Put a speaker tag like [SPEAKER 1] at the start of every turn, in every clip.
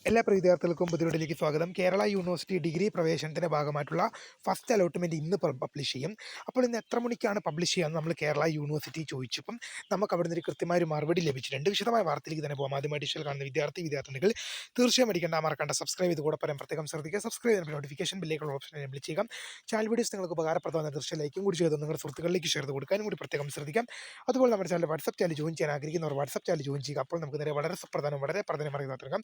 [SPEAKER 1] എല്ലാ പ്രിയ വിദ്യാർത്ഥികൾക്കും പുതിയതിലേക്ക് സ്വാഗതം. കേരള യൂണിവേഴ്സിറ്റി ഡിഗ്രി പ്രവേശനത്തിന്റെ ഭാഗമായിട്ടുള്ള ഫസ്റ്റ് അലോട്ട്മെന്റ് ഇന്ന് പബ്ലിഷ് ചെയ്യും. അപ്പോൾ ഇന്ന് എത്ര മണിക്കാണ് പബ്ലിഷ് ചെയ്യാമെന്ന് നമ്മൾ കേരള യൂണിവേഴ്സിറ്റി ചോദിച്ചപ്പം നമുക്ക് അവിടുന്ന് ഒരു കൃത്യമായ ഒരു മറുപടി ലഭിച്ചിട്ടുണ്ട്. വിശദമായ വാർത്തയിലേക്ക് തന്നെ പോകാം. ആദ്യമായിട്ട് ഇഷ്ടം കാണുന്ന വിദ്യാർത്ഥിനികൾ തീർച്ചയായും അടിക്കേണ്ട മറക്കേണ്ട സബ്സ്ക്രൈബ് ചെയ്ത് കൂടെ പറയാൻ പ്രത്യേകം ശ്രദ്ധിക്കുക. സബ്സ്ക്രൈബ് ചെയ്യുന്ന നോട്ടിഫിക്കേഷൻ ബില്ലേക്കുള്ള ഓപ്ഷൻ എനേബിൾ ചെയ്യുക. ചാനൽ വീഡിയോസ് നിങ്ങൾക്ക് ഉപകാരപ്രദമായ തീർച്ചയായും ലൈക്കും കൂടി ചെയ്ത് നിങ്ങളുടെ സുഹൃത്തുക്കളിലേക്ക് ഷെയർ ചെയ്ത് കൊടുക്കാനും കൂടി പ്രത്യേകം ശ്രദ്ധിക്കാം. അതുപോലെ നമ്മുടെ ചാനൽ വാട്സ്ആപ്പ് ചാനൽ ജോയിൻ ചെയ്യാൻ ആഗ്രഹിക്കുന്നവർ വാട്സ്ആപ്പ് ചാനൽ ജോയിൻ ചെയ്യുക. അപ്പോൾ നമുക്ക് നേരെ വളരെ പ്രധാനമായി നടക്കാം.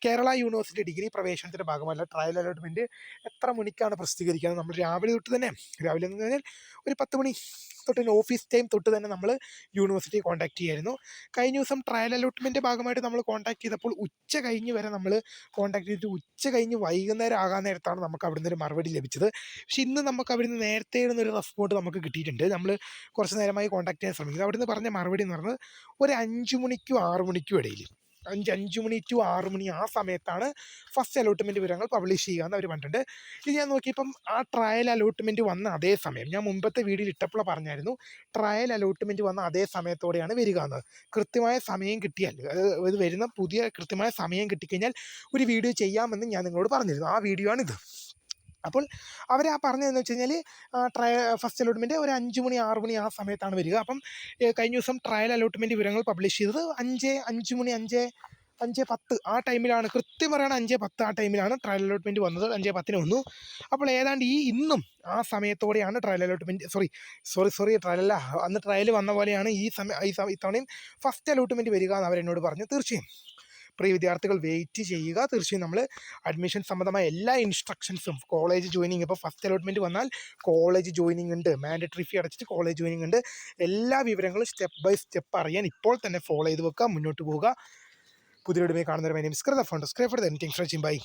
[SPEAKER 1] കേരള യൂണിവേഴ്സിറ്റി ഡിഗ്രി പ്രവേശനത്തിന്റെ ഭാഗമല്ല ട്രയൽ അലോട്ട്മെന്റ് എത്ര മണിക്കാണ് പ്രസിദ്ധീകരിക്കുന്നത്? നമ്മൾ രാവിലെ തൊട്ട് തന്നെ, രാവിലെ എന്ന് പറഞ്ഞാൽ ഒരു 10 മണി തൊട്ട് ഓഫീസ് ടൈം തൊട്ട് തന്നെ നമ്മൾ യൂണിവേഴ്സിറ്റി കോൺടാക്ട് ചെയ്യായിരുന്നു. കഴിഞ്ഞ ദിവസം ട്രയൽ അലോട്ട്മെന്റ് ഭാഗമായിട്ട് നമ്മൾ കോൺടാക്ട് ചെയ്തപ്പോൾ ഉച്ച കഴിഞ്ഞ് വരെ നമ്മൾ കോൺടാക്ട് ചെയ്തിട്ട് ഉച്ച കഴിഞ്ഞ് വൈകുന്നേരം ആകാൻ നേരത്താണ് നമുക്ക് അവിടുന്ന് ഒരു മറുപടി ലഭിച്ചത്. പക്ഷെ ഇന്ന് നമുക്ക് അവിടുന്ന് നേരത്തെ ഒരു റെസ്പോണ്ട് നമുക്ക് കിട്ടിയിട്ടുണ്ട്. നമ്മൾ കുറച്ച് നേരമായി കോൺടാക്ട് ചെയ്യാൻ ശ്രമിക്കുന്നത്. അവിടുന്ന് പറഞ്ഞ മറുപടി എന്ന് പറഞ്ഞത് ഒരു 5 മണിക്കും 6 മണിക്കും ഇടയിൽ, 5 മണി ടു 6 മണി ആ സമയത്താണ് ഫസ്റ്റ് അലോട്ട്മെൻറ്റ് വിവരങ്ങൾ പബ്ലിഷ് ചെയ്യുക എന്ന് അവർ പറഞ്ഞിട്ടുണ്ട്. ഇത് ഞാൻ നോക്കിയപ്പം ആ ട്രയൽ അലോട്ട്മെൻറ്റ് വന്ന അതേ സമയം, ഞാൻ മുമ്പത്തെ വീഡിയോയിൽ ഇട്ടപ്പോൾ പറഞ്ഞായിരുന്നു ട്രയൽ അലോട്ട്മെൻറ്റ് വന്ന അതേ സമയത്തോടെയാണ് വരിക എന്ന്. കൃത്യമായ സമയം കിട്ടിയാൽ, ഇത് വരുന്ന പുതിയ കൃത്യമായ സമയം കിട്ടിക്കഴിഞ്ഞാൽ ഒരു വീഡിയോ ചെയ്യാമെന്ന് ഞാൻ നിങ്ങളോട് പറഞ്ഞിരുന്നു. ആ വീഡിയോ ആണിത്. അപ്പോൾ അവർ ആ പറഞ്ഞതെന്ന് വെച്ച് കഴിഞ്ഞാൽ ഫസ്റ്റ് അലോട്ട്മെൻറ്റ് ഒരു 5 മണി 6 മണി ആ സമയത്താണ് വരിക. അപ്പം കഴിഞ്ഞ ദിവസം ട്രയൽ അലോട്ട്മെൻറ്റ് വിവരങ്ങൾ പബ്ലിഷ് ചെയ്തത് 5:10 ആ ടൈമിലാണ്. കൃത്യം പറയുകയാണ് 5:10 ആ ടൈമിലാണ് ട്രയൽ അലോട്ട്മെൻറ്റ് വന്നത്. 5:10 വന്നു. അപ്പോൾ ഏതാണ്ട് ഇന്നും ആ സമയത്തോടെയാണ് ട്രയൽ അലോട്ട്മെൻറ്റ് ട്രയലല്ല, അന്ന് ട്രയൽ വന്ന പോലെയാണ് ഇത്തവണയും ഫസ്റ്റ് അലോട്ട്മെൻറ്റ് വരിക എന്ന് അവരെന്നോട് പറഞ്ഞു. തീർച്ചയായും പ്രിയ വിദ്യാർത്ഥികൾ വെയിറ്റ് ചെയ്യുക. തീർച്ചയായും നമ്മൾ അഡ്മിഷൻ സംബന്ധമായ എല്ലാ ഇൻസ്ട്രക്ഷൻസും, കോളേജ് ജോയിനിങ്, ഇപ്പോൾ ഫസ്റ്റ് അലോട്ട്മെൻറ്റ് വന്നാൽ കോളേജ് ജോയിനിങ് ഉണ്ട്, മാൻഡറ്ററി ഫീ അടച്ചിട്ട് കോളേജ് ജോയിനിങ് ഉണ്ട്. എല്ലാ വിവരങ്ങളും സ്റ്റെപ്പ് ബൈ സ്റ്റെപ്പ് അറിയാൻ ഇപ്പോൾ തന്നെ ഫോളോ ചെയ്ത് വെക്കുക, മുന്നോട്ട് പോവുക. പുതിയ വീഡിയോ കാണുന്നവരെ my name is Kritha for the anything from by.